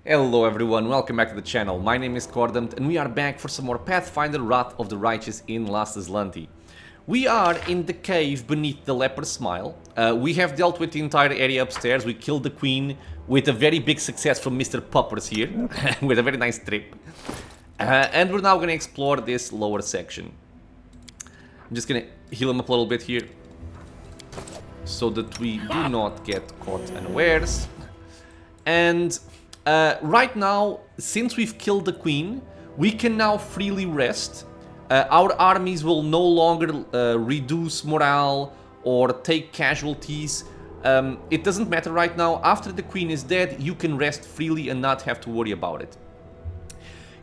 Hello everyone, welcome back to the channel. My name is Cordant and we are back for some more Pathfinder Wrath of the Righteous in Last Azlanti. We are in the cave beneath the Lepers Smile. We have dealt with the entire area upstairs. We killed the queen with a very big success from Mr. Poppers here, with a very nice trip. And we're now going to explore this lower section. I'm just going to heal him up a little bit here, so that we do not get caught unawares. And right now, since we've killed the queen, we can now freely rest. Our armies will no longer reduce morale or take casualties. It doesn't matter right now. After the queen is dead, you can rest freely and not have to worry about it.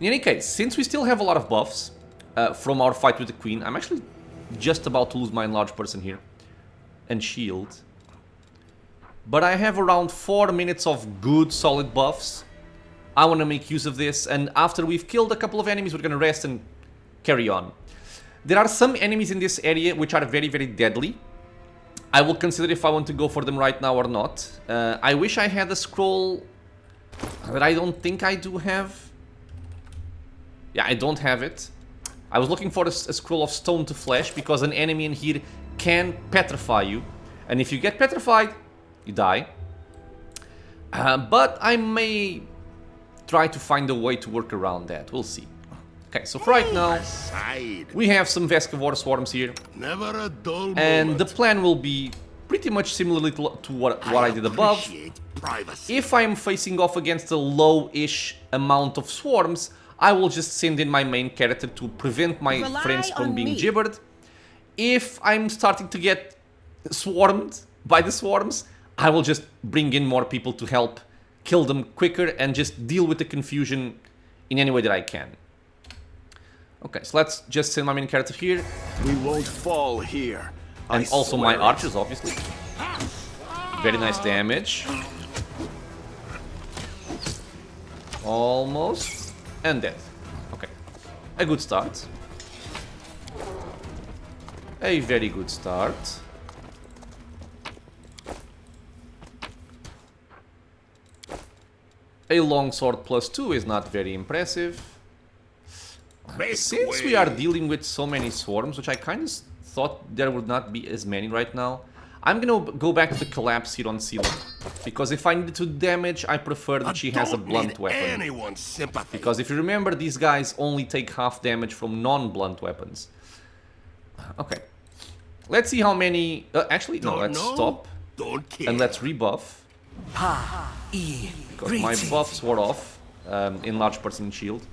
In any case, since we still have a lot of buffs from our fight with the queen, I'm actually just about to lose my enlarged person here and shield. But I have around 4 minutes of good solid buffs. I want to make use of this, and after we've killed a couple of enemies, we're going to rest and carry on. There are some enemies in this area which are very, very deadly. I will consider if I want to go for them right now or not. I wish I had a scroll, but I don't think I do have. Yeah, I don't have it. I was looking for a scroll of stone to flesh, because an enemy in here can petrify you. And if you get petrified, you die. But I may try to find a way to work around that. We'll see. Okay, so for right now, we have some Vescavor swarms here. And the plan will be pretty much similarly to what I did above. If I am facing off against a low-ish amount of swarms, I will just send in my main character to prevent my friends from being gibbered. If I'm starting to get swarmed by the swarms, I will just bring in more people to help kill them quicker and just deal with the confusion in any way that I can. Okay, so let's just send my main character here. We won't fall here. And also my archers, obviously. Very nice damage. Almost. And dead. Okay. A good start. A very good start. A longsword +2 is not very impressive. Since we are dealing with so many swarms, which I kind of thought there would not be as many right now, I'm gonna go back to the collapse here on Sela. Because if I need to damage, I prefer that she has a blunt weapon. Because if you remember, these guys only take half damage from non-blunt weapons. Okay. Let's see how many... actually, no, let's stop. And let's rebuff. Because my buffs were off. Enlarged person shield.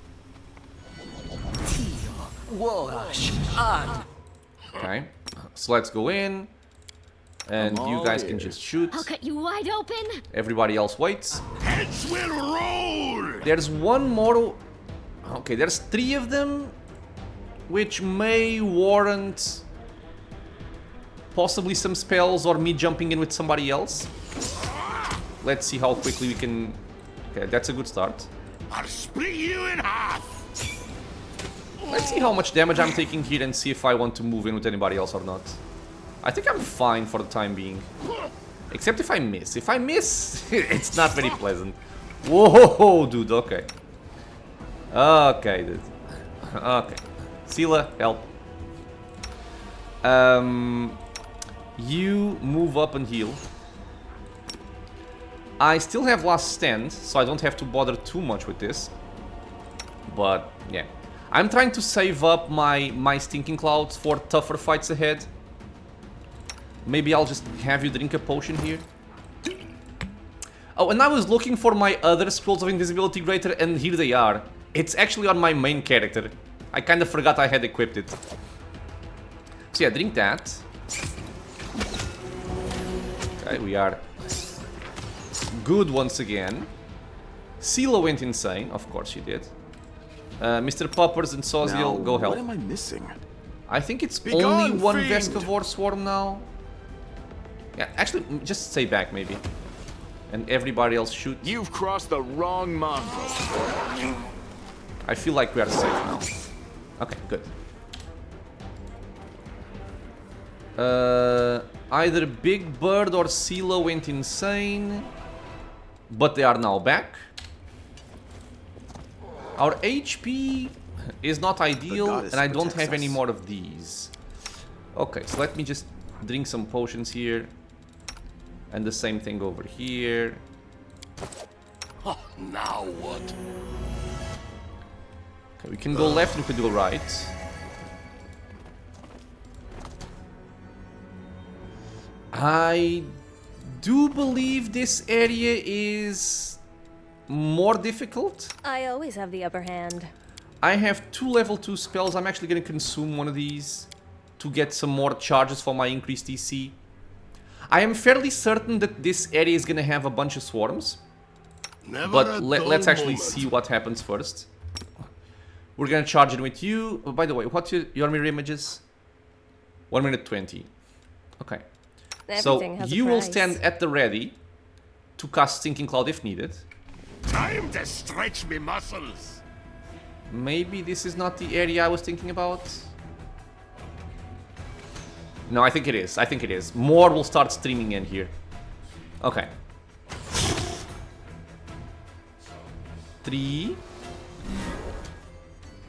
Okay. So let's go in. And you guys can just shoot. I'll cut you wide open. Everybody else waits. Heads will roll. There's one more. Okay, there's 3 of them, which may warrant possibly some spells or me jumping in with somebody else. Let's see how quickly we can. Okay, that's a good start. I'll split you in half. Let's see how much damage I'm taking here and see if I want to move in with anybody else or not. I think I'm fine for the time being. Except if I miss. If I miss, it's not very pleasant. Whoa, dude, okay. Okay, dude. Okay. Sela, help. You move up and heal. I still have last stand, so I don't have to bother too much with this. But, yeah. I'm trying to save up my stinking clouds for tougher fights ahead. Maybe I'll just have you drink a potion here. Oh, and I was looking for my other scrolls of invisibility greater, and here they are. It's actually on my main character. I kind of forgot I had equipped it. So yeah, drink that. Okay, we are good once again. Sela went insane. Of course she did. Mr. Poppers and Soziel, go help. What am I missing? I think it's only one Vescavor swarm now. Yeah, actually, just stay back, maybe. And everybody else shoot. You've crossed the wrong mongrel. I feel like we are safe now. Okay, good. Either Big Bird or Sela went insane. But they are now back. Our HP is not ideal, and I don't have any us. more of these. Okay, so let me just drink some potions here. And the same thing over here. Oh, now what? Okay, we can go left and we can go right. I do believe this area is more difficult. I always have the upper hand. I have 2 level 2 spells. I'm actually going to consume one of these to get some more charges for my increased DC. I am fairly certain that this area is going to have a bunch of swarms. But let's actually see what happens first. We're going to charge in with you. Oh, by the way, what's your mirror images? 1 minute 20. Okay. Everything So has a you will price. stand at the ready to cast Stinking Cloud if needed. Time to stretch me muscles. Maybe this is not the area I was thinking about. No, I think it is. I think it is. More will start streaming in here. Okay. 3,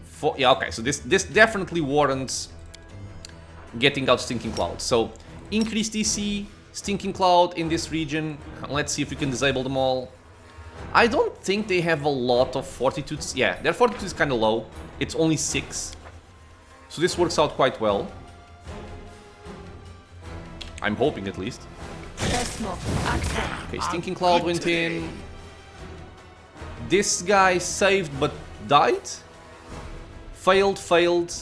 4. Yeah, okay. So this definitely warrants getting out Stinking Cloud. So increase DC, Stinking Cloud in this region. Let's see if we can disable them all. I don't think they have a lot of fortitudes. Yeah, their fortitude is kind of low. It's only 6. So this works out quite well. I'm hoping at least. Okay, Stinking Cloud went in. This guy saved but died. Failed.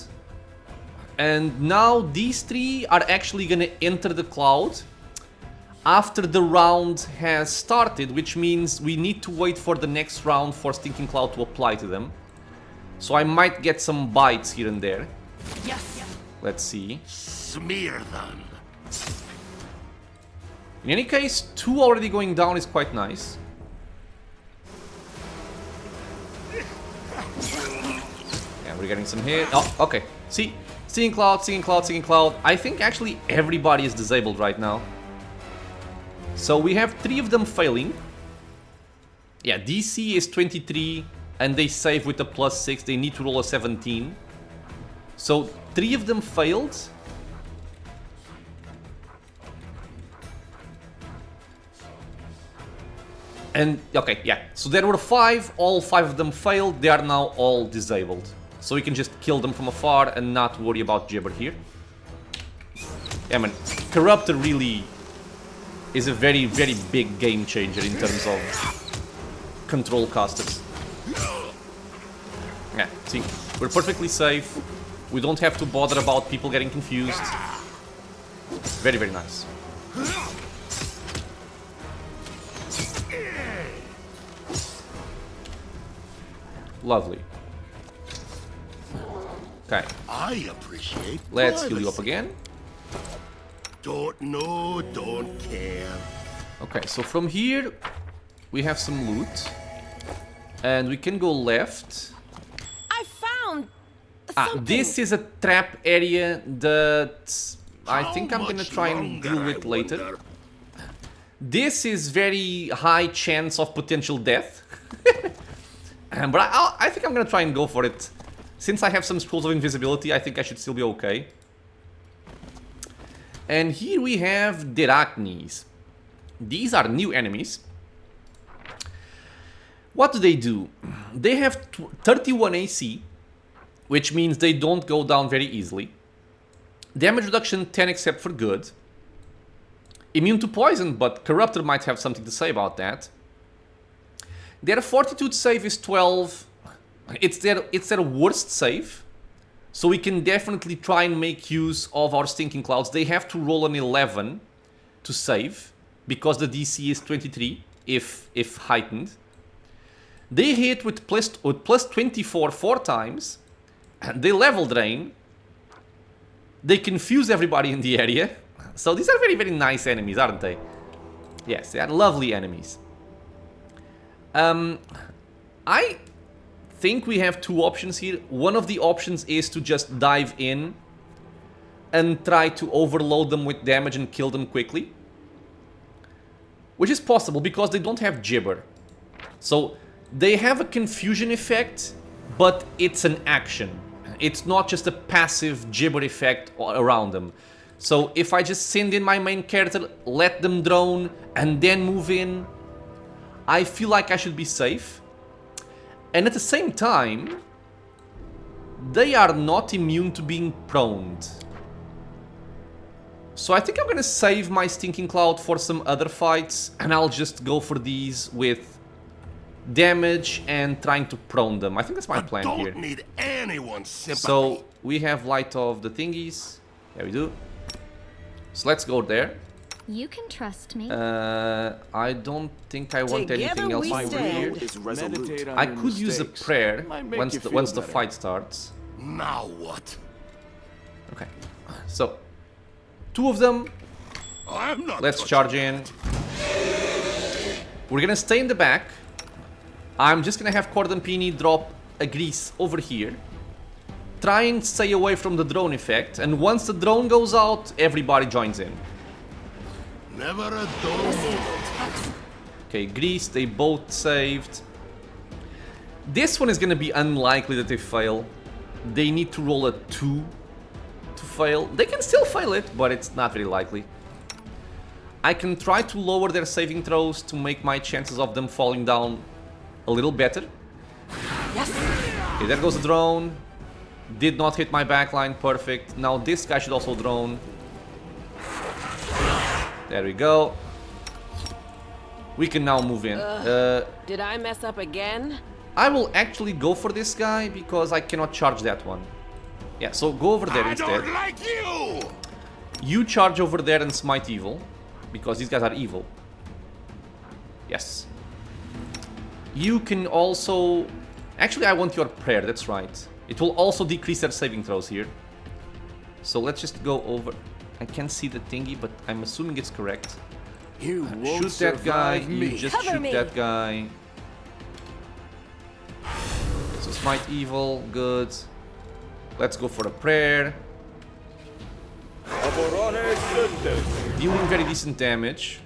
And now these 3 are actually gonna enter the cloud after the round has started, which means we need to wait for the next round for Stinking Cloud to apply to them. So I might get some bites here and there. Yes. Let's see. Smear them. In any case, 2 already going down is quite nice. Yeah, we're getting some hit. Oh, okay. See? Stinging Cloud. I think actually everybody is disabled right now. So we have 3 of them failing. Yeah, DC is 23 and they save with a +6. They need to roll a 17. So 3 of them failed. And, okay, yeah. So there were 5. All 5 of them failed. They are now all disabled. So we can just kill them from afar and not worry about Gibber here. Yeah, man. Corruptor really is a very, very big game changer in terms of control casters. Yeah, see, we're perfectly safe. We don't have to bother about people getting confused. Very, very nice. Lovely. Okay, I appreciate. let's heal you up privacy. again. Don't know, don't care. Okay, so from here we have some loot. And we can go left. I found something. This is a trap area that I think I'm gonna much try and longer, deal I with later. wonder? This is very high chance of potential death. But I think I'm gonna try and go for it. Since I have some scrolls of invisibility, I think I should still be okay. And here we have Deraknis. These are new enemies. What do? They have 31 AC, which means they don't go down very easily. Damage reduction 10 except for good. Immune to poison, but Corruptor might have something to say about that. Their fortitude save is 12. It's their worst save. So we can definitely try and make use of our Stinking Clouds. They have to roll an 11 to save, because the DC is 23 if heightened. They hit with plus 24 4 times. They level drain. They confuse everybody in the area. So these are very, very nice enemies, aren't they? Yes, they are lovely enemies. I think we have 2 options here. One of the options is to just dive in and try to overload them with damage and kill them quickly. Which is possible because they don't have Gibber. So they have a confusion effect but it's an action. It's not just a passive gibber effect around them. So if I just send in my main character, let them drone, and then move in, I feel like I should be safe. And at the same time, they are not immune to being proned. So I think I'm gonna save my Stinking Cloud for some other fights, and I'll just go for these with damage and trying to prone them. I think that's my plan here. Don't need anyone's sympathy. So we have light of the thingies. There we do. So let's go there. You can trust me. I don't think I want Together anything else we over stand. here. Meditate on I your could use a mistakes. prayer Might make once you the, feel once the better. fight starts. Now what? Okay. So, 2 of them. I'm not. Let's touching charge in. We're gonna stay in the back. I'm just gonna have Cordampini drop a grease over here. Try and stay away from the drone effect, and once the drone goes out, everybody joins in. Never a dull. Okay, grease, they both saved. This one is gonna be unlikely that they fail. They need to roll a 2 to fail. They can still fail it, but it's not very likely. I can try to lower their saving throws to make my chances of them falling down a little better. Yes. Okay, there goes the drone. Did not hit my backline, perfect. Now this guy should also drone. There we go. We can now move in. Did I mess up again? I will actually go for this guy because I cannot charge that one. Yeah, so go over there I instead. don't like you. You charge over there and smite evil, because these guys are evil. Yes. You can also... Actually, I want your prayer, that's right. It will also decrease their saving throws here. So let's just go over... I can't see the thingy, but I'm assuming it's correct. You won't Shoot that guy, survive me. you just Cover shoot me. that guy. So smite evil, good. Let's go for a prayer. Dealing very decent damage.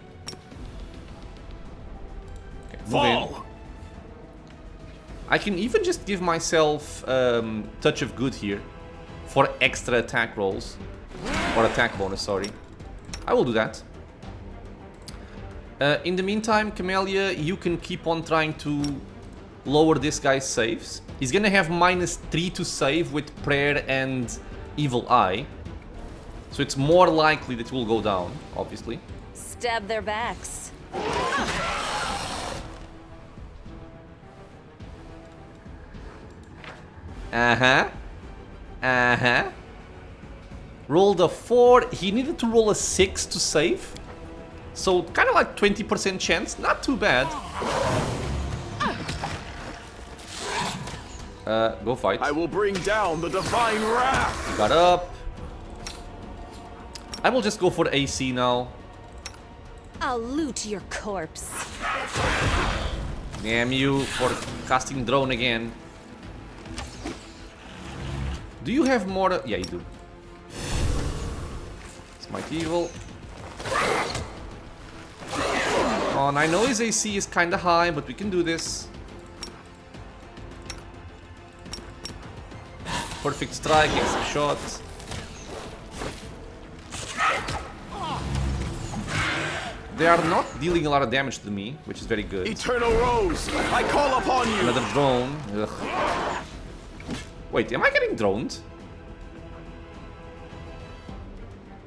Okay, move in. Fall. I can even just give myself touch of good here for extra attack rolls. Or attack bonus, sorry. I will do that. In the meantime, Camellia, you can keep on trying to lower this guy's saves. He's gonna have -3 to save with prayer and evil eye. So it's more likely that it will go down, obviously. Stab their backs. Uh-huh. Uh-huh. Rolled a 4. He needed to roll a 6 to save. So kind of like 20% chance. Not too bad. Go fight. I will bring down the divine wrath. Got up. I will just go for AC now. I'll loot your corpse. Damn you for casting drone again. Do you have more? Yeah, you do. Smite evil. On, I know his AC is kinda high, but we can do this. Perfect strike, extra shot. They are not dealing a lot of damage to me, which is very good. Eternal Rose, I call upon you. Another drone. Ugh. Wait, am I getting droned?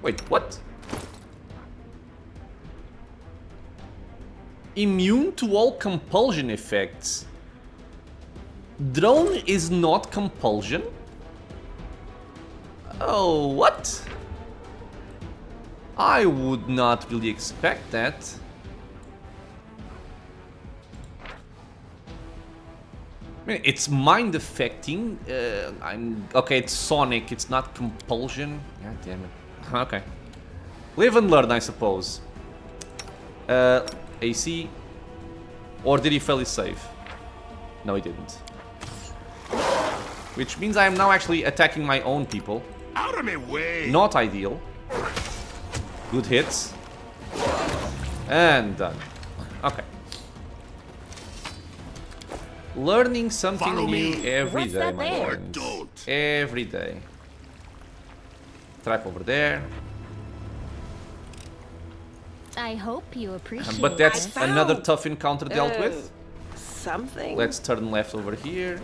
Wait, what? Immune to all compulsion effects. Drone is not compulsion? Oh, what? I would not really expect that. I mean, it's mind affecting. Okay, it's sonic, it's not compulsion. God damn it. Okay. Live and learn, I suppose. AC. Or did he fail his save? No, he didn't. Which means I am now actually attacking my own people. Out of my way. Not ideal. Good hits. And done. Okay. Learning something Follow new me. every What's day, that my there? Or friends. don't. Every day. Trap over there. I hope you appreciate But that's this. another tough encounter dealt with. Something? Let's turn left over here.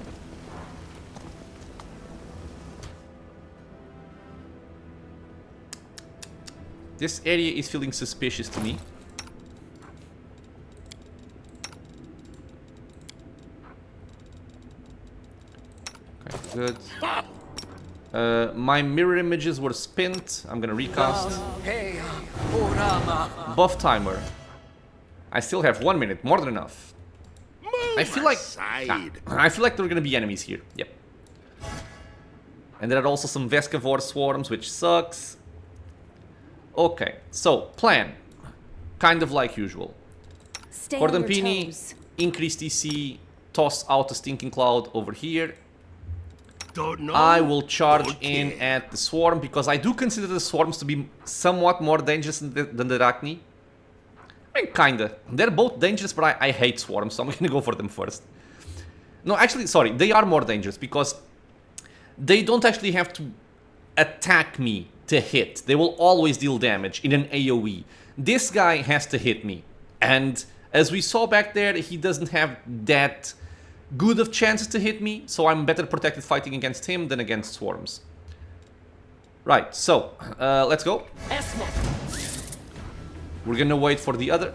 This area is feeling suspicious to me. Okay, good. My mirror images were spent. I'm gonna recast. Buff timer. I still have 1 minute, more than enough. I feel like I feel like there are gonna be enemies here. Yep. And there are also some Vescavor swarms, which sucks. Okay, so plan, kind of like usual. Stay on your Cordampini, toes. increase TC, toss out the stinking cloud over here. Don't know. I will charge Don't in care. at the swarm because I do consider the swarms to be somewhat more dangerous than the Derakni. I mean, kinda. They're both dangerous, but I hate swarms, so I'm gonna go for them first. No, actually, sorry, they are more dangerous because they don't actually have to attack me to hit. They will always deal damage in an AoE. This guy has to hit me. And as we saw back there, he doesn't have that good of chances to hit me, so I'm better protected fighting against him than against swarms. Right, so, let's go. We're gonna wait for the other...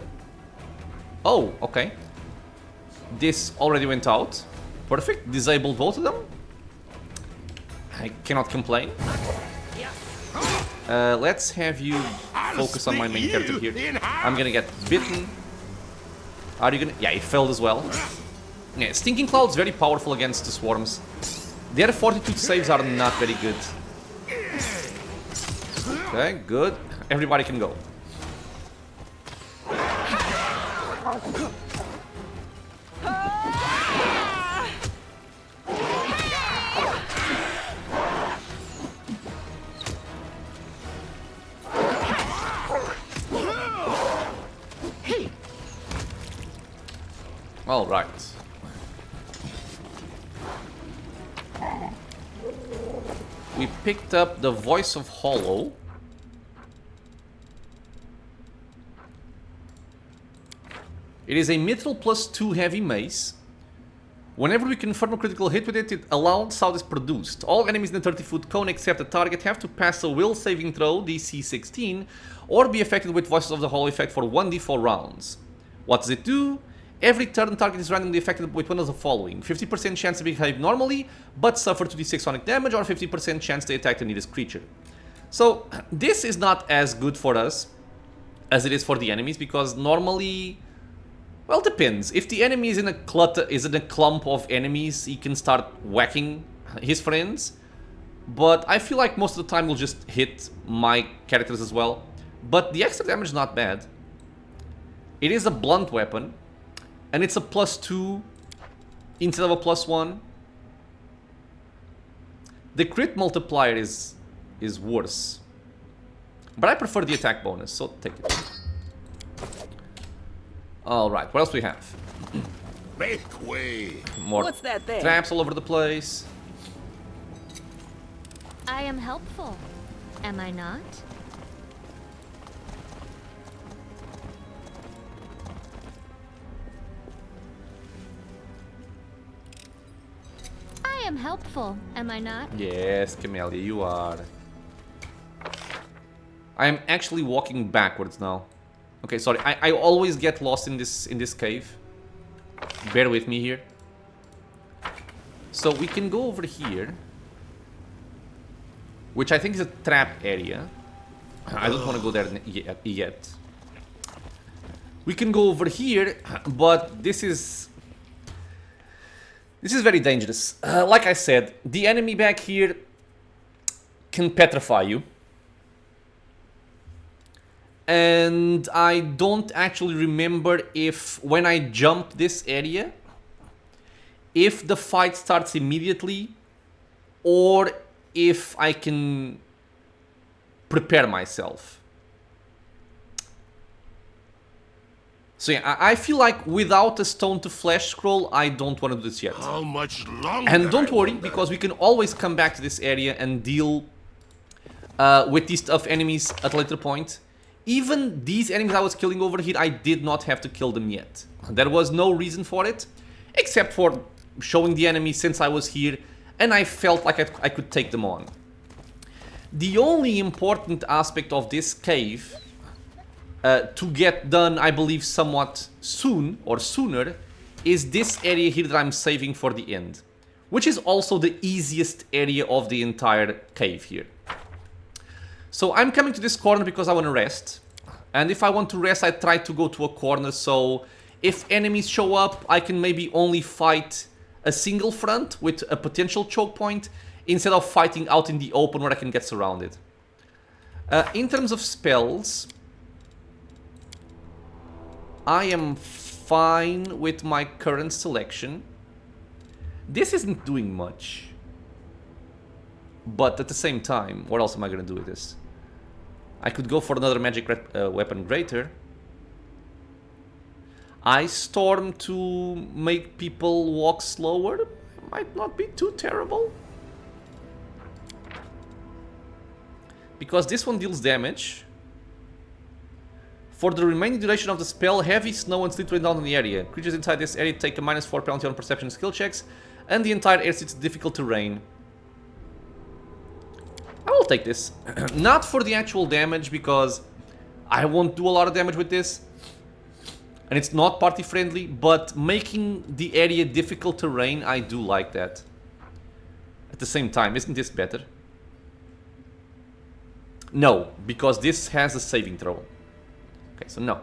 Oh, okay. This already went out. Perfect, disabled both of them. I cannot complain. Let's have you focus on my main character here. I'm gonna get bitten. Are you gonna... Yeah, he failed as well. Yeah, Stinking Cloud's very powerful against the swarms. Their fortitude saves are not very good. Okay, good. Everybody can go. All right. We picked up the Voice of Hollow. It is a mithril +2 heavy mace. Whenever we confirm a critical hit with it, a loud sound is produced. All enemies in the 30-foot cone except the target have to pass a will saving throw, DC 16, or be affected with Voices of the Hollow effect for 1d4 rounds. What does it do? Every turn, target is randomly affected with one of the following: 50% chance to behave normally, but suffer 2d6 sonic damage, or 50% chance to attack the nearest creature. So, this is not as good for us as it is for the enemies, because normally... Well, depends. If the enemy is in a clump of enemies, he can start whacking his friends. But I feel like most of the time we'll just hit my characters as well. But the extra damage is not bad. It is a blunt weapon. And it's a +2 instead of a +1. The crit multiplier is worse. But I prefer the attack bonus, so take it. Alright, what else do we have? Make way. More What's that there? traps all over the place. I am helpful, am I not? I am helpful, am I not? Yes, Camellia, you are. I am actually walking backwards now. Okay, sorry, I always get lost in this cave. Bear with me here. So we can go over here, which I think is a trap area. I don't want to go there yet. We can go over here, but this is very dangerous. Like I said, the enemy back here can petrify you. And I don't actually remember if, when I jump this area, if the fight starts immediately, or if I can prepare myself. So yeah, I feel like without a stone to flesh scroll, I don't want to do this yet. How much longer? And don't I worry, wonder? because we can always come back to this area and deal with these tough enemies at a later point. Even these enemies I was killing over here, I did not have to kill them yet. There was no reason for it, except for showing the enemy since I was here, and I felt like I could take them on. The only important aspect of this cave to get done, I believe, somewhat soon, or sooner, is this area here that I'm saving for the end, which is also the easiest area of the entire cave here. So I'm coming to this corner because I want to rest, and if I want to rest, I try to go to a corner, so if enemies show up, I can maybe only fight a single front with a potential choke point, instead of fighting out in the open where I can get surrounded. In terms of spells, I am fine with my current selection. This isn't doing much. But at the same time, what else am I going to do with this? I could go for another magic weapon greater. Ice Storm to make people walk slower might not be too terrible. Because this one deals damage. For the remaining duration of the spell, heavy snow and sleet rain down on the area. Creatures inside this area take a -4 penalty on perception skill checks, and the entire area is difficult terrain. I will take this. Not for the actual damage, because I won't do a lot of damage with this. And it's not party friendly, but making the area difficult terrain, I do like that. At the same time, isn't this better? No, because this has a saving throw. Okay, so no.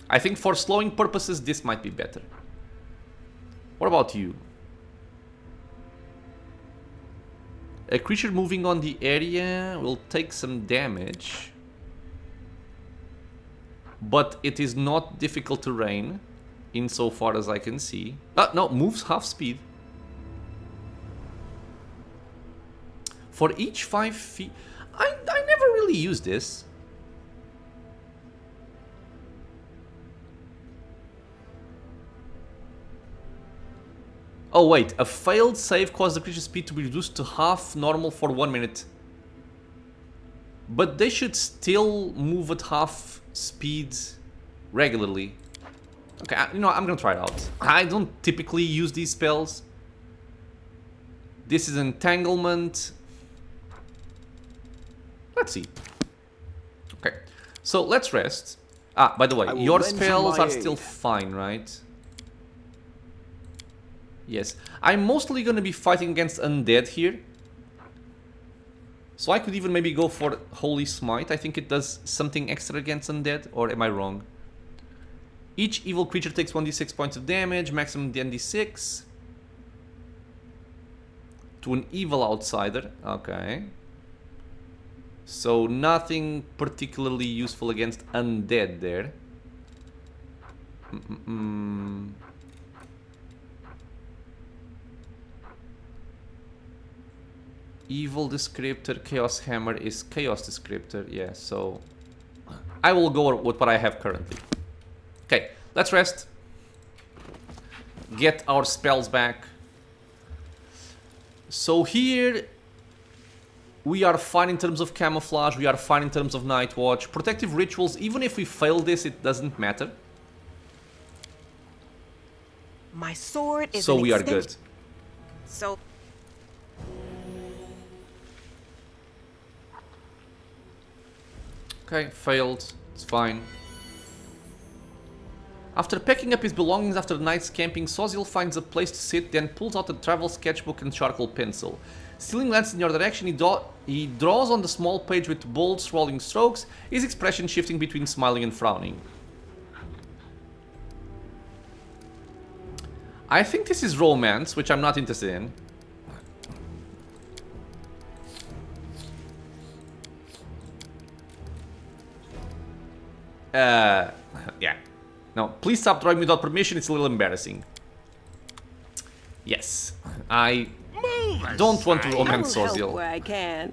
I think for slowing purposes, this might be better. What about you? A creature moving on the area will take some damage. But it is not difficult terrain, insofar as I can see. No, moves half speed. For each 5 feet... I never really used this. Oh wait, a failed save caused the creature's speed to be reduced to half normal for 1 minute. But they should still move at half speed regularly. Okay, you know, I'm gonna try it out. I don't typically use these spells. This is entanglement. Let's see. Okay, so let's rest. By the way, your spells are still fine, right? Yes. I'm mostly gonna be fighting against Undead here. So I could even maybe go for Holy Smite. I think it does something extra against Undead, or am I wrong? Each evil creature takes 1d6 points of damage, maximum d6. To an evil outsider, okay. So nothing particularly useful against Undead there. Evil descriptor, Chaos Hammer is Chaos descriptor, yeah, so I will go with what I have currently. Okay, let's rest. Get our spells back. So here we are fine in terms of camouflage, we are fine in terms of night watch. Protective rituals, even if we fail this, it doesn't matter. My sword is so we are good. So okay, failed. It's fine. After packing up his belongings after the night's camping, Sozil finds a place to sit, then pulls out a travel sketchbook and charcoal pencil. Stealing glance in your direction, he draws on the small page with bold, swirling strokes, his expression shifting between smiling and frowning. I think this is romance, which I'm not interested in. Yeah. No, please stop drawing without permission, it's a little embarrassing. Yes, I don't want to romance I'll help Sozil. where I can.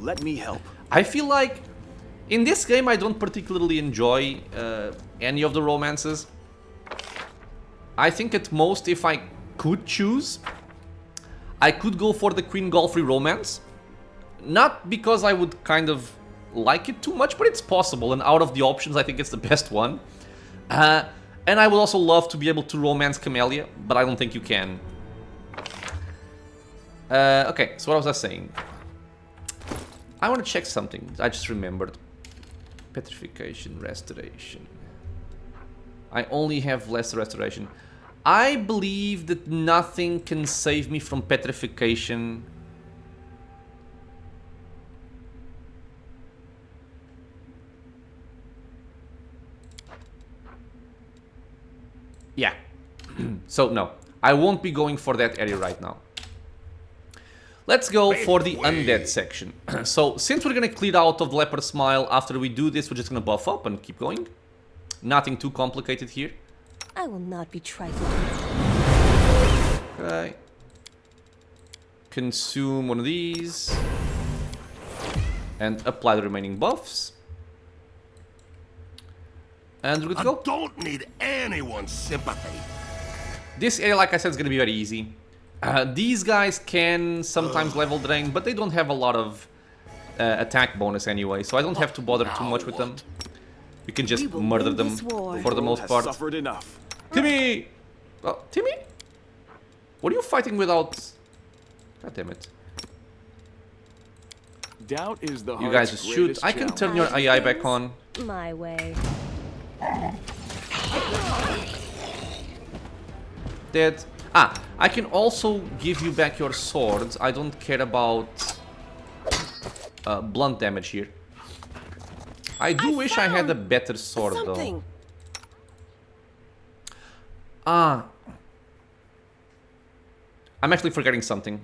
Let me help. I feel like In this game, I don't particularly enjoy any of the romances. I think at most, if I could choose, I could go for the Queen Golfrey romance. Not because I would kind of like it too much, but it's possible, and out of the options, I think it's the best one. And I would also love to be able to romance Camellia, but I don't think you can. Okay, so what was I saying? I want to check something. I just remembered. Petrification, restoration. I only have less restoration. I believe that nothing can save me from petrification. Yeah. So no, I won't be going for that area right now. Let's go for the Undead section. So, since we're gonna clear out of Lepers Smile, after we do this, we're just gonna buff up and keep going. Nothing too complicated here. I will not be trifled. Okay. Consume one of these. And apply the remaining buffs. And we're good to go. I don't need anyone's sympathy. This area, like I said, is gonna be very easy. These guys can sometimes level drain, but they don't have a lot of attack bonus anyway, so I don't have to bother too much with them. We can just murder them for the most part. Suffered enough. Timmy! Oh, Timmy? What are you fighting without... God damn it. Doubt is the You guys just shoot. I can turn your AI back on. My way. Dead. Ah, I can also give you back your swords. I don't care about blunt damage here. I do wish I had a better sword though. Ah. I'm actually forgetting something.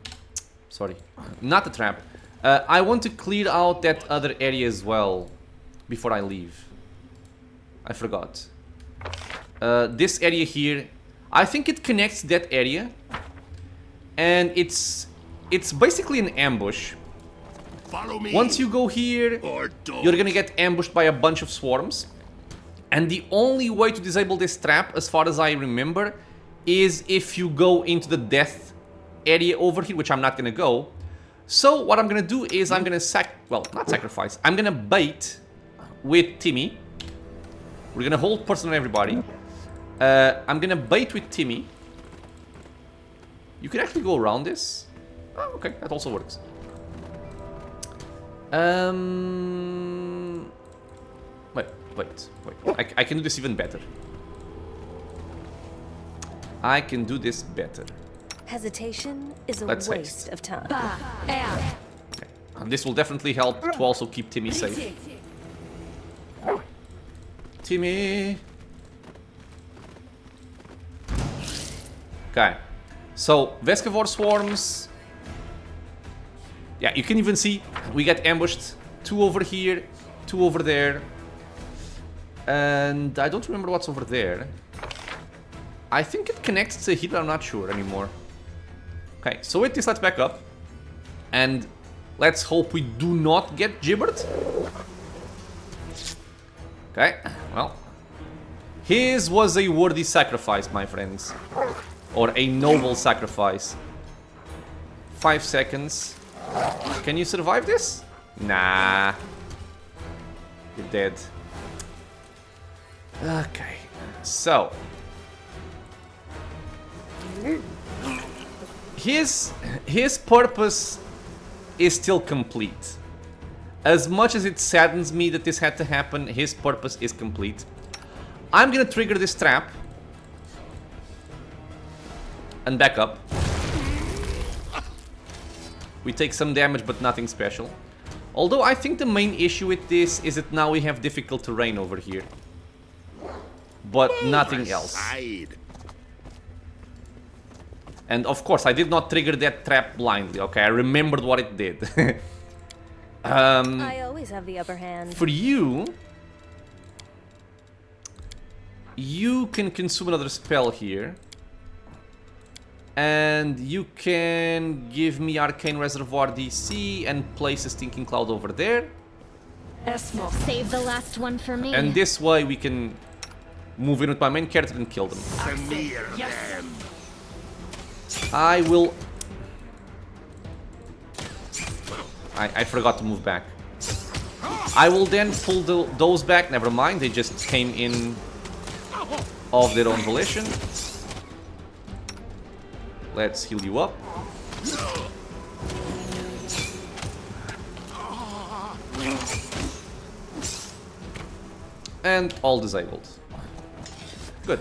Sorry. Not a trap. I want to clear out that other area as well before I leave. I forgot. This area here, I think it connects that area, and it's basically an ambush. Follow me. Once you go here, Or don't. you're gonna get ambushed by a bunch of swarms, and the only way to disable this trap, as far as I remember, is if you go into the death area over here, which I'm not gonna go. So what I'm gonna do is I'm gonna not sacrifice. I'm gonna bait with Timmy. We're gonna hold person on everybody. I'm gonna bait with Timmy. You can actually go around this. Oh, okay, that also works. Wait. I can do this even better. I can do this better. Hesitation is a Let's waste of time. Okay. And this will definitely help to also keep Timmy safe. Timmy! Okay. So, Vescavor swarms. Yeah, you can even see we get ambushed. 2 over here, 2 over there. And I don't remember what's over there. I think it connects to here, I'm not sure anymore. Okay, so with this, let's back up. And let's hope we do not get gibbered. Okay, well. His was a worthy sacrifice, my friends. Or a noble sacrifice. 5 seconds. Can you survive this? Nah. You're dead. Okay, so. His purpose is still complete. As much as it saddens me that this had to happen, his purpose is complete. I'm gonna trigger this trap. And back up. We take some damage, but nothing special. Although I think the main issue with this is that now we have difficult terrain over here. But nothing else. And of course, I did not trigger that trap blindly, okay? I remembered what it did. I always have the upper hand. For you... You can consume another spell here. And you can give me Arcane Reservoir DC and place a Stinking Cloud over there. Save the last one for me. And this way we can move in with my main character and kill them. Smear them. I will... I forgot to move back. I will then pull those back. Never mind, they just came in of their own volition. Let's heal you up. And all disabled. Good.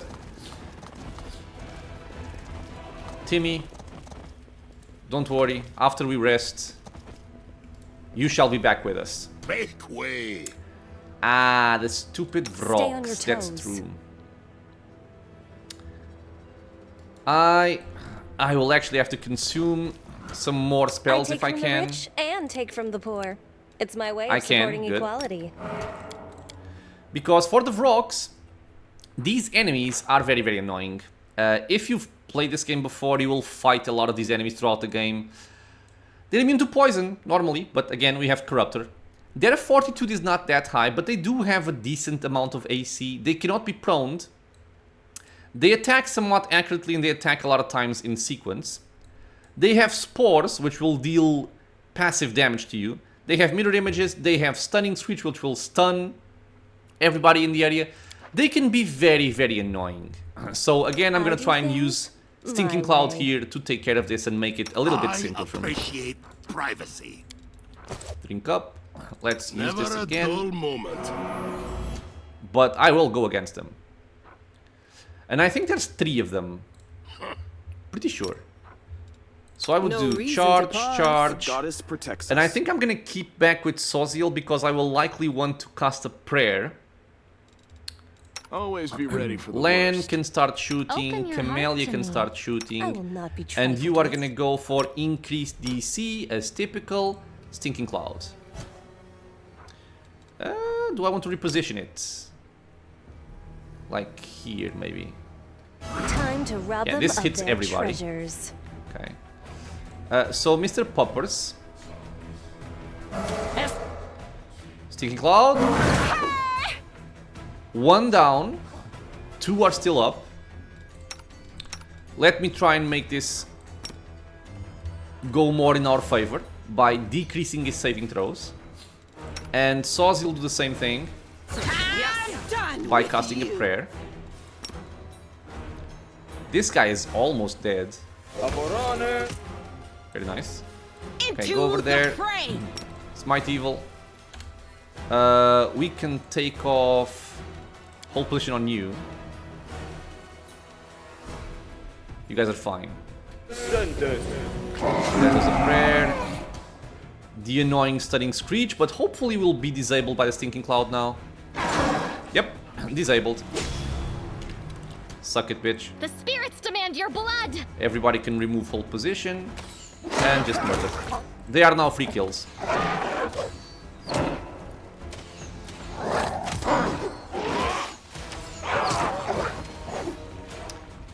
Timmy, don't worry. After we rest, you shall be back with us. Make way. Ah, the stupid Stay on your Vrox. That's toes. true. I will actually have to consume some more spells I take if I from can. the rich and take from the poor. It's my way I of can, supporting good. equality. Because for the Vrox, these enemies are very, very annoying. If you've played this game before, you will fight a lot of these enemies throughout the game. They're immune to poison, normally, but again, we have Corruptor. Their fortitude is not that high, but they do have a decent amount of AC. They cannot be proned. They attack somewhat accurately, and they attack a lot of times in sequence. They have Spores, which will deal passive damage to you. They have Mirror Images. They have Stunning Screech, which will stun everybody in the area. They can be very, very annoying. So again, I'm going to try and use Stinking my Cloud way. here to take care of this and make it a little bit I simpler for me. appreciate privacy. Drink up. Let's use Never this a again. dull moment. But I will go against them. And I think there's 3 of them. Pretty sure. So I would do charge, charge. Goddess protects us. And I think I'm going to keep back with Soziel because I will likely want to cast a prayer. Always be ready for the Lan worst. can start Open shooting, your Camellia heart to can me. start I shooting. will not be And you are trifled going to with. go for increased DC as typical. Stinking Cloud. Do I want to reposition it? Like here, maybe. Time to rob Yeah, them this of hits their everybody. treasures. Okay. So, Mr. Poppers. Stinking Cloud. 1 down. 2 are still up. Let me try and make this go more in our favor by decreasing his saving throws. And Sozi will do the same thing by casting a prayer. This guy is almost dead. Very nice. Okay, go over there. Smite Evil. We can take off hold position on you. You guys are fine. That was a prayer. The annoying stunning screech, but hopefully will be disabled by the Stinking Cloud now. Yep, disabled. Suck it, bitch. The spirits demand your blood. Everybody can remove hold position and just murder. They are now free kills.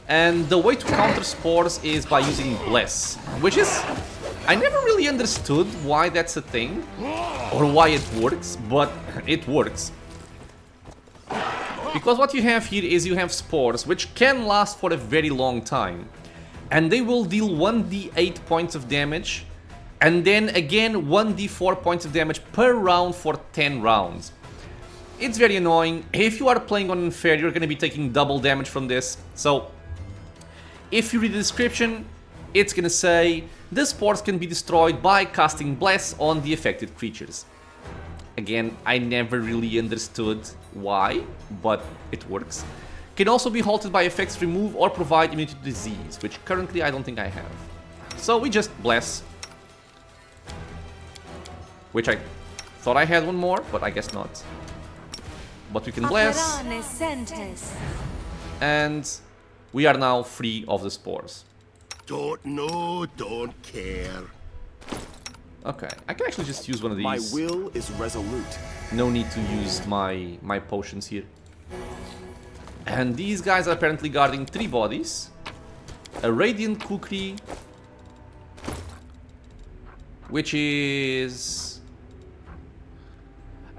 And the way to counter spores is by using Bless, which is... I never really understood why that's a thing, or why it works, but it works. Because what you have here is you have spores, which can last for a very long time. And they will deal 1d8 points of damage, and then again 1d4 points of damage per round for 10 rounds. It's very annoying. If you are playing on Unfair, you're going to be taking double damage from this. So, if you read the description, it's going to say, the spores can be destroyed by casting Bless on the affected creatures. Again, I never really understood why, but it works. Can also be halted by effects remove or provide immunity to disease, which currently I don't think I have. So we just Bless. Which I thought I had one more, but I guess not. But we can Bless. And we are now free of the spores. Don't know, don't care. Okay, I can actually just use one of these. My will is resolute. No need to use my potions here. And these guys are apparently guarding 3 bodies. A Radiant Kukri, which is...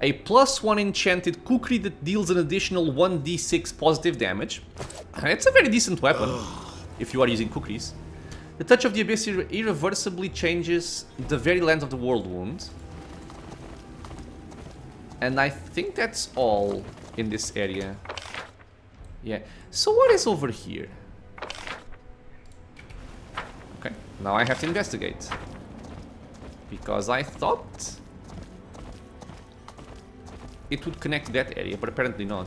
A +1 enchanted kukri that deals an additional 1d6 positive damage. It's a very decent weapon, if you are using kukris. The touch of the abyss irreversibly changes the very length of the world wound. And I think that's all in this area. Yeah, so what is over here? Okay, now I have to investigate. Because I thought it would connect to that area, but apparently not.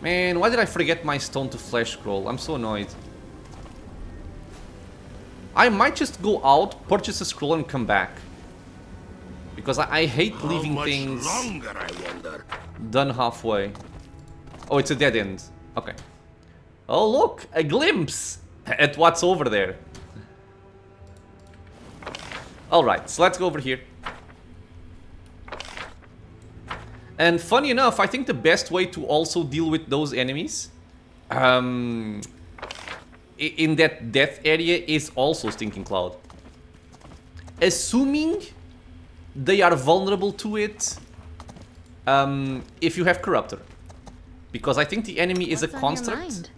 Man, why did I forget my stone to flesh scroll? I'm so annoyed. I might just go out, purchase a scroll and come back. Because I hate leaving things longer, I wonder? done halfway. Oh, it's a dead end. Okay. Oh, look! A glimpse at what's over there. Alright, so let's go over here. And funny enough, I think the best way to also deal with those enemies in that death area is also Stinking Cloud. Assuming they are vulnerable to it if you have Corruptor. Because I think the enemy is a construct.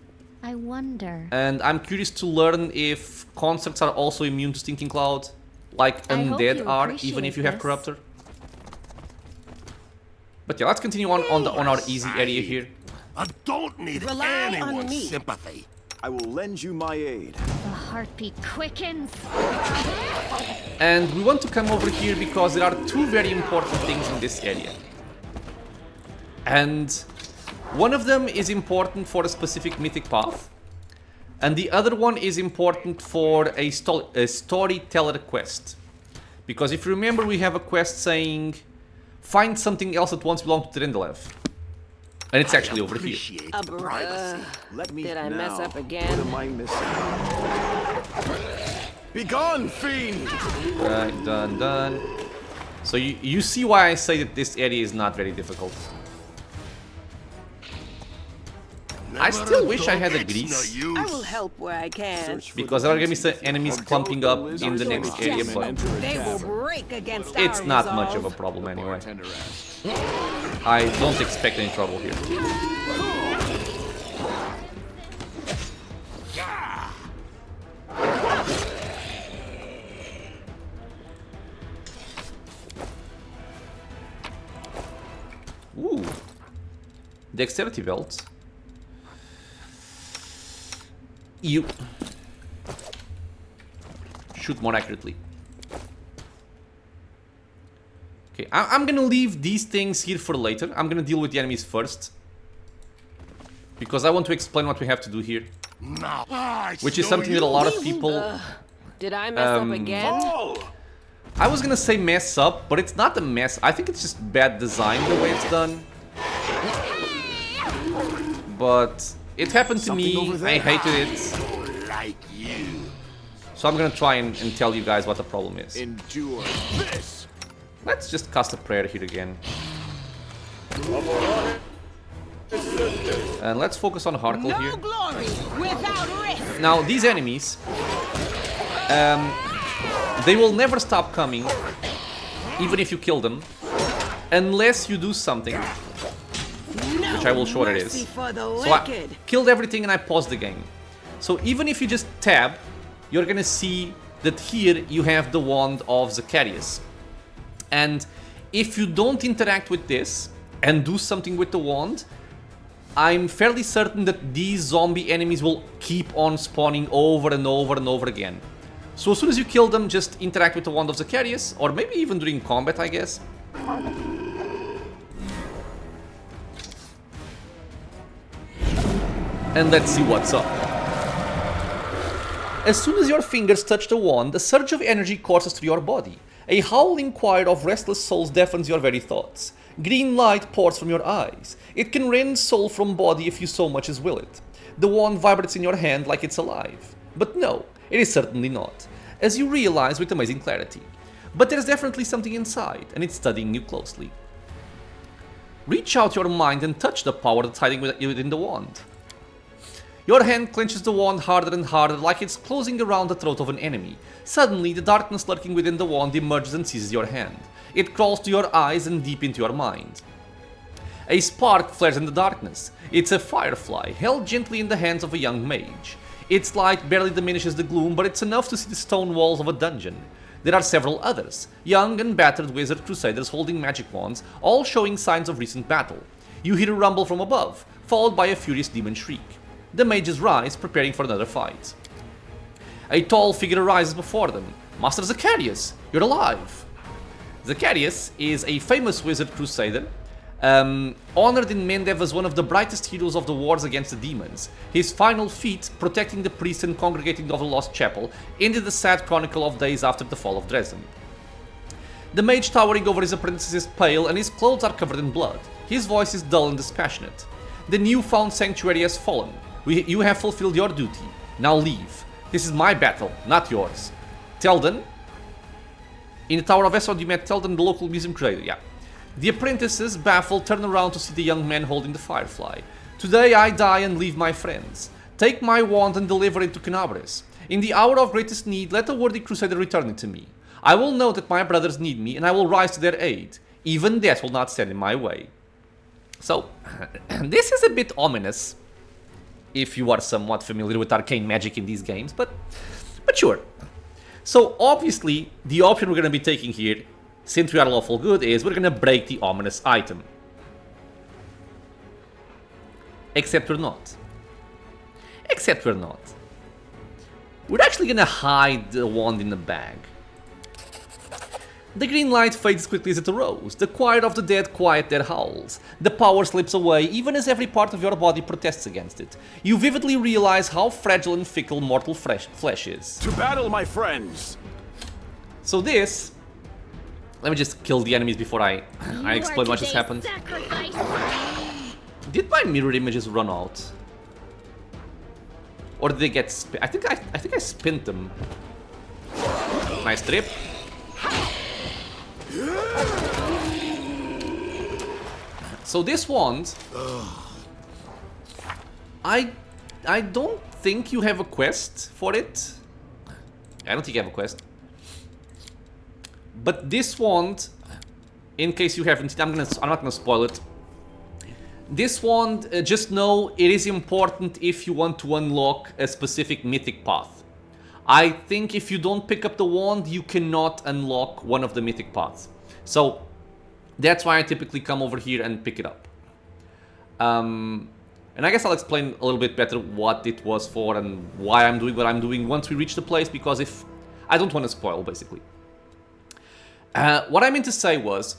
I wonder. And I'm curious to learn if constructs are also immune to Stinking Cloud, like Undead are, even if you have Corruptor. But yeah, let's continue on our easy area here. I don't need Rely on anyone's me. sympathy. I will lend you my aid. The heartbeat quickens. And we want to come over here because there are two very important things in this area. And one of them is important for a specific Mythic Path. And the other one is important for a storyteller quest. Because if you remember, we have a quest saying, find something else that once belonged to Trendelev. And it's actually over here. Appreciate the privacy. Let me Did I mess now. up again? What am I missing? Begone, fiend! Right, done. So you see why I say that this area is not very difficult. I still wish I had a grease. I will help where I can. Search for Because the there are gonna be some antidote. enemies clumping up in the next area, Yes. but Enter a They will tavern. break against it's our not resolve. much of a problem anyway. Bartender asked. I don't expect any trouble here. Ooh. Dexterity belt. You shoot more accurately. Okay, I'm gonna leave these things here for later. I'm gonna deal with the enemies first. Because I want to explain what we have to do here. No. Which is something that a lot of people... Did I mess up again? Oh! I was gonna say mess up, but it's not a mess. I think it's just bad design the way it's done. But it happened to Something me. over there. I hated it. Like you. So I'm gonna try and tell you guys what the problem is. Endure this! Let's just cast a prayer here again. And let's focus on Harkle here. No glory without risk. Now, these enemies, they will never stop coming, even if you kill them, unless you do something, which I will show what it is. Mercy for the So I wicked. killed everything and I paused the game. So even if you just tab, you're gonna see that here you have the wand of Zacharius. And if you don't interact with this and do something with the wand, I'm fairly certain that these zombie enemies will keep on spawning over and over and over again. So as soon as you kill them, just interact with the wand of Zacharius, or maybe even during combat, I guess. And let's see what's up. As soon as your fingers touch the wand, a surge of energy courses through your body. A howling choir of restless souls deafens your very thoughts. Green light pours from your eyes. It can rend soul from body if you so much as will it. The wand vibrates in your hand like it's alive. But no, it is certainly not, as you realize with amazing clarity. But there's definitely something inside, and it's studying you closely. Reach out your mind and touch the power that's hiding within the wand. Your hand clenches the wand harder and harder, like it's closing around the throat of an enemy. Suddenly, the darkness lurking within the wand emerges and seizes your hand. It crawls to your eyes and deep into your mind. A spark flares in the darkness. It's a firefly, held gently in the hands of a young mage. Its light barely diminishes the gloom, but it's enough to see the stone walls of a dungeon. There are several others, young and battered wizard crusaders holding magic wands, all showing signs of recent battle. You hear a rumble from above, followed by a furious demon shriek. The mages rise, preparing for another fight. A tall figure arises before them. Master Zacharius, you're alive! Zacharius is a famous wizard crusader, honored in Mendev as one of the brightest heroes of the wars against the demons. His final feat, protecting the priest and congregating of the Lost Chapel, ended the sad chronicle of days after the fall of Dresden. The mage towering over his apprentices is pale and his clothes are covered in blood. His voice is dull and dispassionate. The newfound sanctuary has fallen. You have fulfilled your duty. Now leave. This is my battle, not yours. Telden. In the Tower of Esrod you met Telden, the local museum curator, yeah. The apprentices, baffled, turn around to see the young man holding the firefly. Today I die and leave my friends. Take my wand and deliver it to Canabres. In the hour of greatest need, let a worthy crusader return it to me. I will know that my brothers need me, and I will rise to their aid. Even death will not stand in my way. So, this is a bit ominous, if you are somewhat familiar with arcane magic in these games, but sure. So, obviously, the option we're going to be taking here, since we are lawful good, is we're going to break the ominous item. Except we're not. Except we're not. We're actually going to hide the wand in the bag. The green light fades as quickly as it arose. The choir of the dead quiet their howls. The power slips away even as every part of your body protests against it. You vividly realize how fragile and fickle mortal flesh is. To battle, my friends! So this... Let me just kill the enemies before I explain what just happened. Sacrifice. Did my mirror images run out? Or did they get I think I spent them. Nice trip. So this wand, I don't think you have a quest for it. I don't think you have a quest. But this wand, in case you haven't, I'm not gonna spoil it. This wand, just know it is important if you want to unlock a specific mythic path. I think if you don't pick up the wand, you cannot unlock one of the mythic paths. So that's why I typically come over here and pick it up. And I guess I'll explain a little bit better what it was for and why I'm doing what I'm doing once we reach the place, because if I don't want to spoil, basically. What I meant to say was,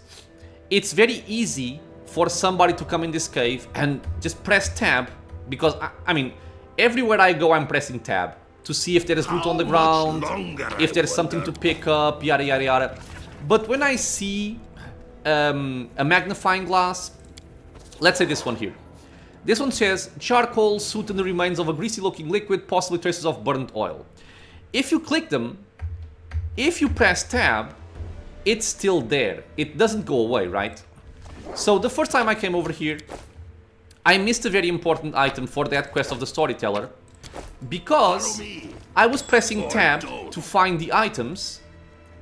it's very easy for somebody to come in this cave and just press tab, because I mean, everywhere I go I'm pressing tab to see if there is loot on the ground, if there's something to pick up, yada yada yada. But when I see a magnifying glass, let's say this one here. This one says charcoal, soot and the remains of a greasy looking liquid, possibly traces of burnt oil. If you click them, if you press tab, it's still there. It doesn't go away, right? So the first time I came over here, I missed a very important item for that quest of the storyteller, because I was pressing tab to find the items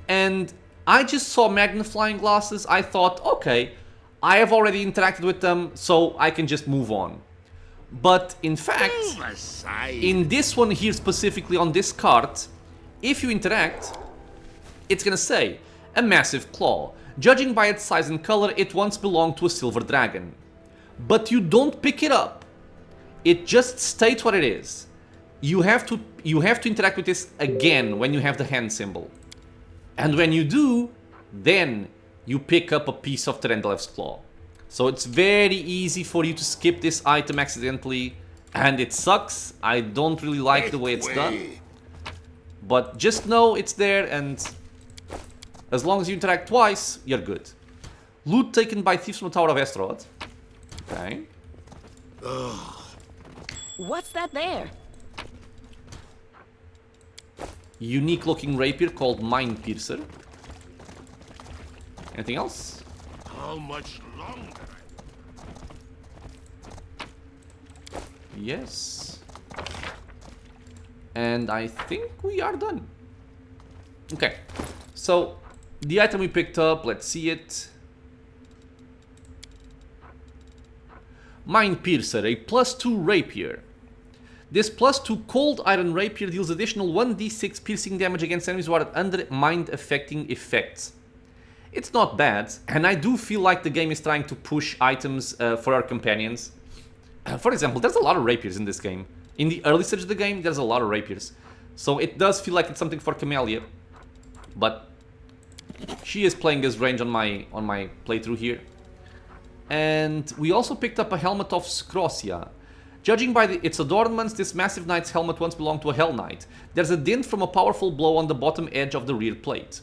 and I just saw magnifying glasses. I thought, okay, I have already interacted with them, so I can just move on. But in fact, in this one here specifically on this cart, if you interact, it's gonna say, a massive claw. Judging by its size and color, it once belonged to a silver dragon. But you don't pick it up. It just states what it is. You have to interact with this again when you have the hand symbol. And when you do, then you pick up a piece of Terendalev's claw. So it's very easy for you to skip this item accidentally, and it sucks. I don't really like the way it's done. But just know it's there, and as long as you interact twice, you're good. Loot taken by thieves from the Tower of Esrod. Okay. What's that there? Unique looking rapier called Mind Piercer. Anything else? How much longer? Yes. And I think we are done. Okay, so the item we picked up, let's see it. Mind Piercer, a +2 rapier. This +2 cold iron rapier deals additional 1d6 piercing damage against enemies who are under mind affecting effects. It's not bad, and I do feel like the game is trying to push items for our companions. For example, there's a lot of rapiers in this game. In the early stage of the game, there's a lot of rapiers. So it does feel like it's something for Camellia. But she is playing as range on my playthrough here. And we also picked up a helmet of Scrosia. Judging by its adornments, this massive knight's helmet once belonged to a Hell Knight. There's a dint from a powerful blow on the bottom edge of the rear plate.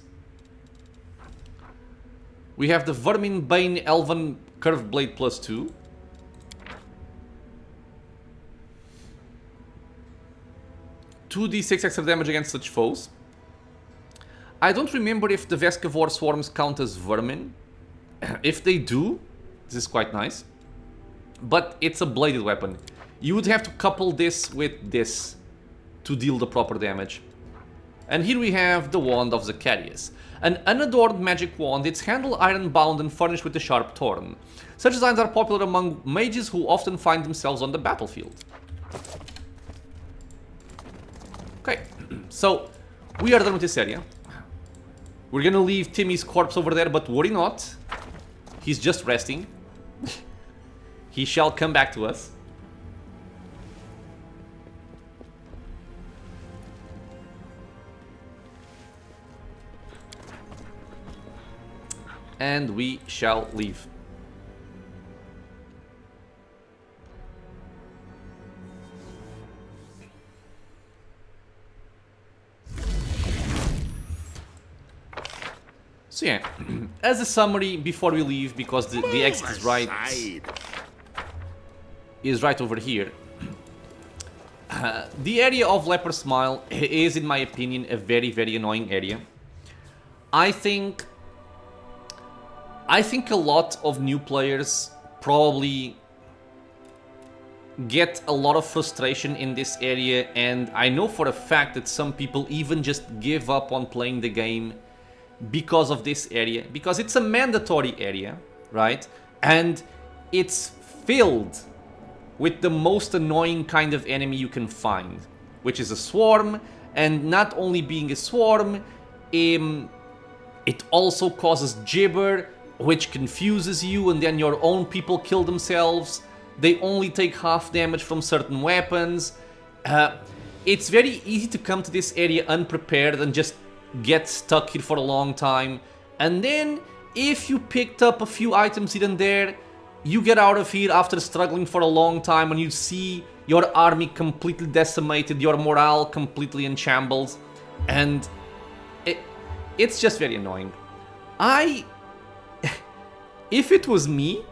We have the Vermin Bane Elven Curved Blade +2. (2d6 extra damage against such foes. I don't remember if the Vescavor swarms count as vermin. If they do, this is quite nice. But it's a bladed weapon. You would have to couple this with this to deal the proper damage. And here we have the Wand of Zacharius. An unadorned magic wand, its handle iron bound and furnished with a sharp thorn. Such designs are popular among mages who often find themselves on the battlefield. Okay, so we are done with this area. We're gonna leave Timmy's corpse over there, but worry not. He's just resting. He shall come back to us. And we shall leave. So yeah, as a summary before we leave, because the exit is right over here. The area of Lepers Smile is, in my opinion, a very, very annoying area. I think a lot of new players probably get a lot of frustration in this area, and I know for a fact that some people even just give up on playing the game because of this area, because it's a mandatory area, right? And it's filled with the most annoying kind of enemy you can find, which is a swarm. And not only being a swarm, it also causes gibber, which confuses you, and then your own people kill themselves. They only take half damage from certain weapons. It's very easy to come to this area unprepared and just get stuck here for a long time. And then, if you picked up a few items here and there, you get out of here after struggling for a long time, and you see your army completely decimated, your morale completely in shambles, and it's just very annoying. If it was me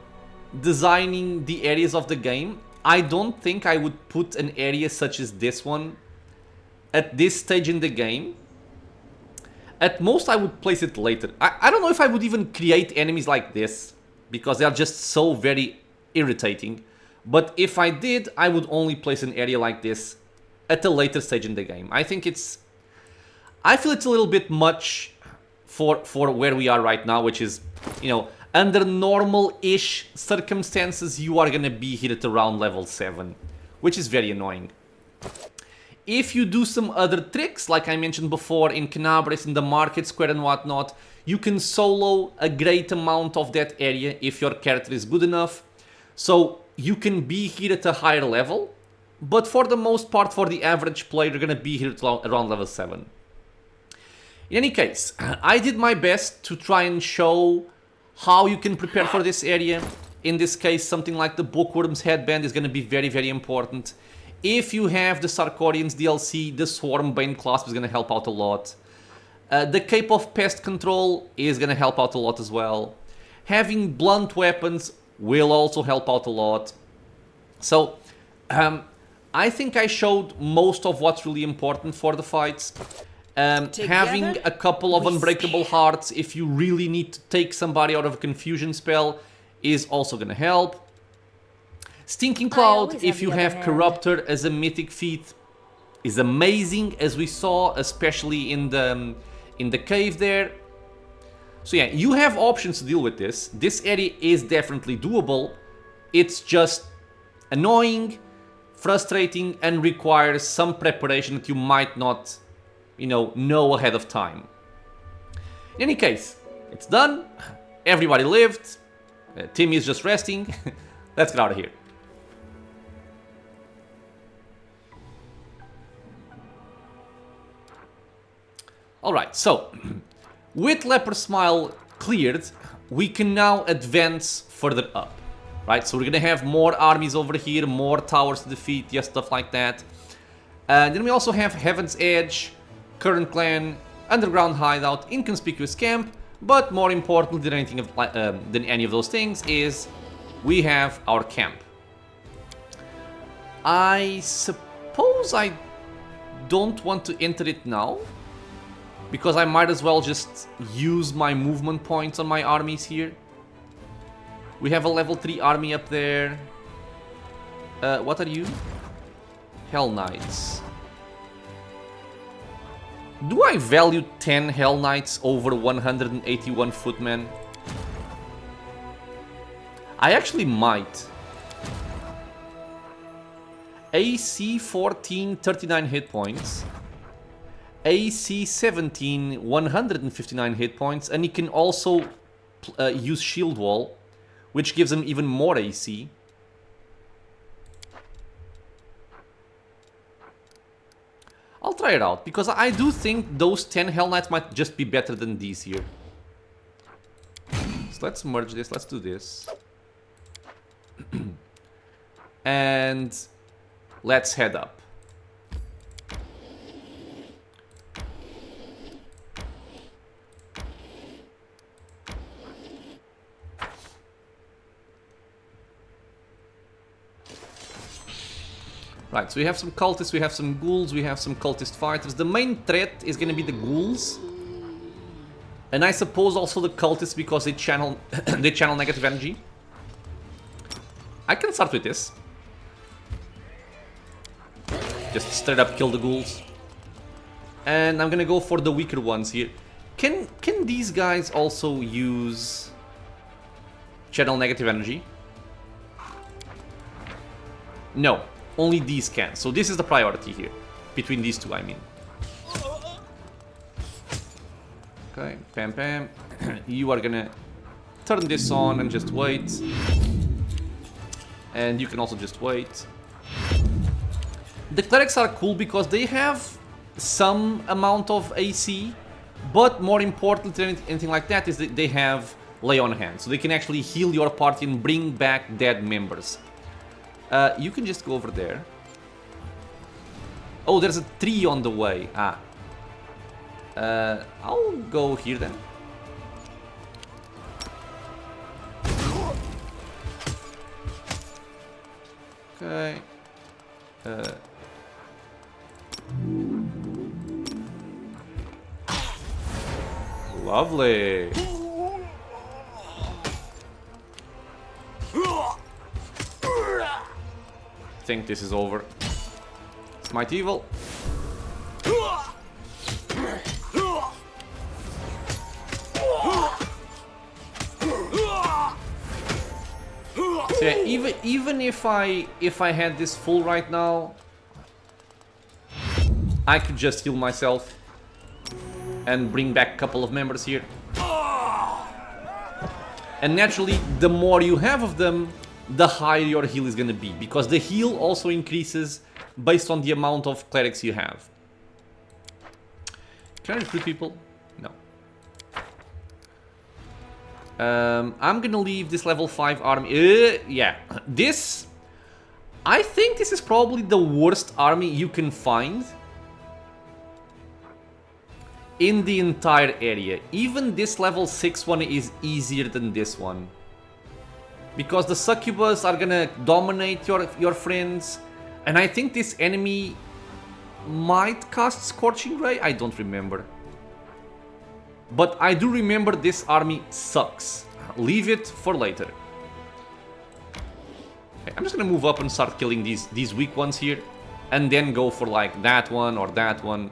designing the areas of the game, I don't think I would put an area such as this one at this stage in the game. At most, I would place it later. I don't know if I would even create enemies like this, because they are just so very irritating. But if I did, I would only place an area like this at a later stage in the game. I feel it's a little bit much for where we are right now, which is, you know, under normal-ish circumstances, you are gonna be here at around level 7, which is very annoying. If you do some other tricks, like I mentioned before, in Canabres, in the market square and whatnot, you can solo a great amount of that area if your character is good enough. So you can be here at a higher level, but for the most part, for the average player, you're gonna be here at around level 7. In any case, I did my best to try and show how you can prepare for this area. In this case, something like the Bookworm's Headband is gonna be very, very important. If you have the Sarkorian's DLC, the Swarm Bane Clasp is going to help out a lot. The Cape of Pest Control is going to help out a lot as well. Having blunt weapons will also help out a lot. So, I think I showed most of what's really important for the fights. Having a couple of Unbreakable Hearts if you really need to take somebody out of a confusion spell is also going to help. Stinking Cloud, if you have Corruptor as a mythic feat, is amazing, as we saw, especially in the cave there. So yeah, you have options to deal with this. This area is definitely doable. It's just annoying, frustrating, and requires some preparation that you might not, you know ahead of time. In any case, it's done. Everybody lived. Timmy is just resting. Let's get out of here. Alright, so with Lepers Smile cleared, we can now advance further up. Right, so we're gonna have more armies over here, more towers to defeat, yeah, stuff like that. And then we also have Heaven's Edge, Current Clan, Underground Hideout, Inconspicuous Camp, but more importantly than any of those things is we have our camp. I suppose I don't want to enter it now, because I might as well just use my movement points on my armies here. We have a level 3 army up there. What are you? Hell Knights. Do I value 10 Hell Knights over 181 footmen? I actually might. AC 14, 39 hit points. AC 17, 159 hit points. And he can also use Shield Wall, which gives him even more AC. I'll try it out, because I do think those 10 Hell Knights might just be better than these here. So let's merge this, let's do this. And let's head up. Right, so we have some cultists, we have some ghouls, we have some cultist fighters. The main threat is going to be the ghouls. And I suppose also the cultists, because they channel they channel negative energy. I can start with this. Just straight up kill the ghouls. And I'm going to go for the weaker ones here. Can these guys also use channel negative energy? No. Only these can, so this is the priority here. Between these two, I mean. Okay, pam pam. You are gonna turn this on and just wait. And you can also just wait. The clerics are cool because they have some amount of AC, but more important than anything like that is that they have lay on hands, so they can actually heal your party and bring back dead members. You can just go over there. Oh, there's a tree on the way. Ah. I'll go here then. Okay. Lovely. I think this is over. Smite evil. So yeah, even if I had this full right now, I could just heal myself and bring back a couple of members here. And naturally, the more you have of them, the higher your heal is gonna be, because the heal also increases based on the amount of clerics you have. Can I recruit people? No. I'm gonna leave this level 5 army. Yeah, this... I think this is probably the worst army you can find in the entire area. Even this level 6 one is easier than this one, because the succubus are gonna dominate your friends, and I think this enemy might cast Scorching Ray. I don't remember, but I do remember this army sucks. Leave it for later. Okay, I'm just gonna move up and start killing these weak ones here. and then go for like that one or that one,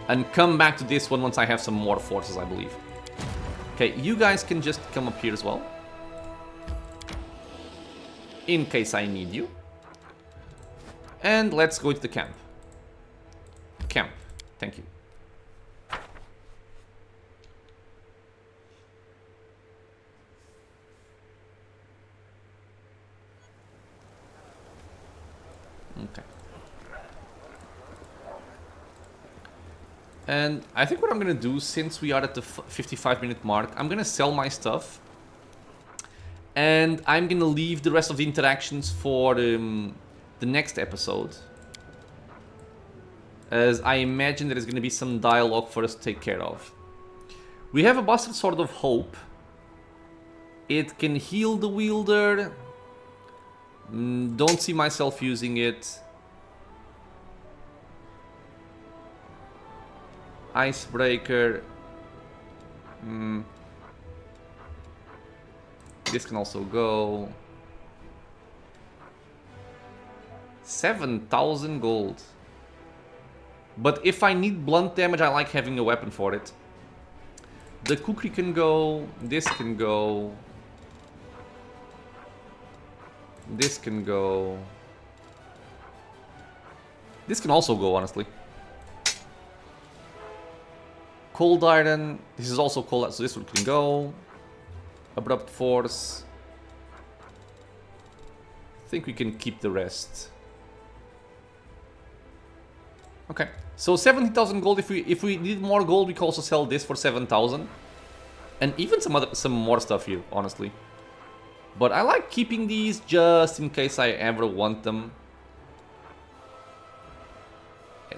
and come back to this one once I have some more forces, I believe. Okay, you guys can just come up here as well, in case I need you. And let's go to the camp. Camp, thank you. Okay. And I think what I'm gonna do, since we are at the 55-minute mark, I'm gonna sell my stuff. And I'm gonna leave the rest of the interactions for the next episode. As I imagine there is gonna be some dialogue for us to take care of. We have a Bastard Sword of Hope. It can heal the wielder. Don't see myself using it. Icebreaker. This can also go. 7,000 gold. But if I need blunt damage, I like having a weapon for it. The kukri can go. This can go. This can go. This can also go, honestly. Cold Iron. This is also cold, so this one can go. Abrupt Force. I think we can keep the rest. Okay. So 70,000 gold. If we need more gold, we can also sell this for 7,000. And even some more stuff here, honestly. But I like keeping these just in case I ever want them.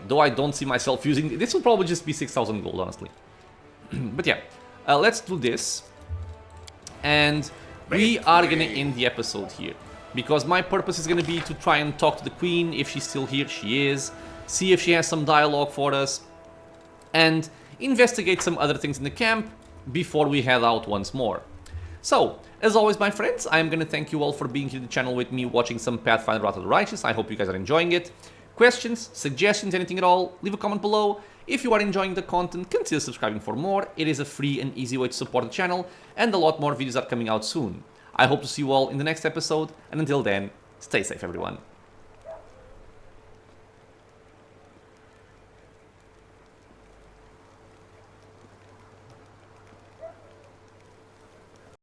Though I don't see myself using... This will probably just be 6,000 gold, honestly. But yeah, let's do this. And we are gonna end the episode here. Because my purpose is gonna be to try and talk to the queen, if she's still here. She is. See if she has some dialogue for us. And investigate some other things in the camp before we head out once more. So, as always, my friends, I'm gonna thank you all for being here on the channel with me, watching some Pathfinder Wrath of the Righteous. I hope you guys are enjoying it. Questions, suggestions, anything at all, leave a comment below. If you are enjoying the content, consider subscribing for more. It is a free and easy way to support the channel, and a lot more videos are coming out soon. I hope to see you all in the next episode, and until then, stay safe, everyone.